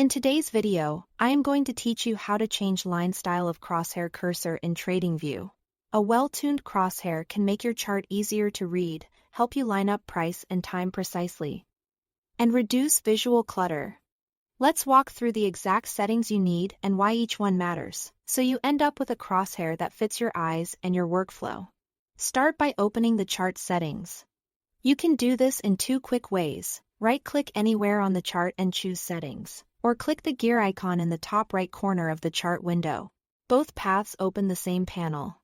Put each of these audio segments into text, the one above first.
In today's video, I am going to teach you how to change line style of crosshair cursor in Tradingview. A well-tuned crosshair can make your chart easier to read, help you line up price and time precisely, and reduce visual clutter. Let's walk through the exact settings you need and why each one matters, so you end up with a crosshair that fits your eyes and your workflow. Start by opening the chart settings. You can do this in two quick ways. Right-click anywhere on the chart and choose Settings, or click the gear icon in the top right corner of the chart window. Both paths open the same panel.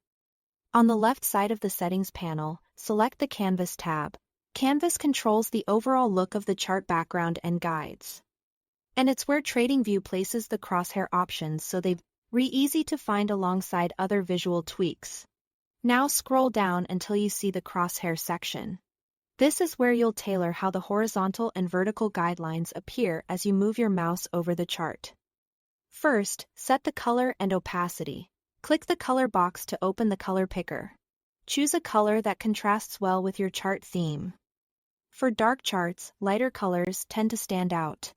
On the left side of the Settings panel, select the Canvas tab. Canvas controls the overall look of the chart background and guides. And it's where Tradingview places the crosshair options so they're easy to find alongside other visual tweaks. Now scroll down until you see the crosshair section. This is where you'll tailor how the horizontal and vertical guidelines appear as you move your mouse over the chart. First, set the color and opacity. Click the color box to open the color picker. Choose a color that contrasts well with your chart theme. For dark charts, lighter colors tend to stand out.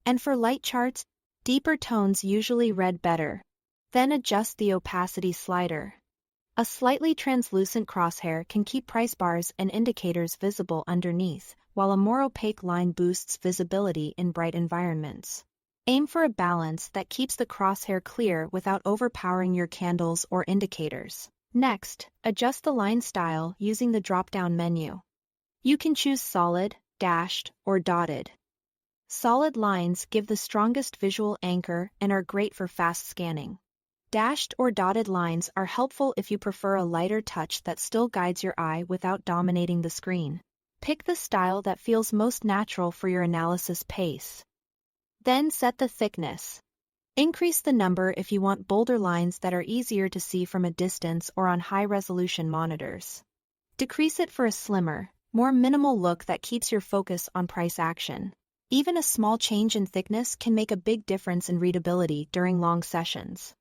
And for light charts, deeper tones usually read better. Then adjust the opacity slider. A slightly translucent crosshair can keep price bars and indicators visible underneath, while a more opaque line boosts visibility in bright environments. Aim for a balance that keeps the crosshair clear without overpowering your candles or indicators. Next, adjust the line style using the drop-down menu. You can choose solid, dashed, or dotted. Solid lines give the strongest visual anchor and are great for fast scanning. Dashed or dotted lines are helpful if you prefer a lighter touch that still guides your eye without dominating the screen. Pick the style that feels most natural for your analysis pace. Then set the thickness. Increase the number if you want bolder lines that are easier to see from a distance or on high-resolution monitors. Decrease it for a slimmer, more minimal look that keeps your focus on price action. Even a small change in thickness can make a big difference in readability during long sessions.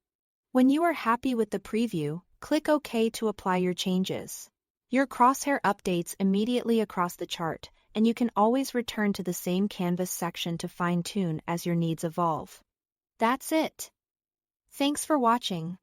When you are happy with the preview, click OK to apply your changes. Your crosshair updates immediately across the chart, and you can always return to the same canvas section to fine-tune as your needs evolve. That's it. Thanks for watching.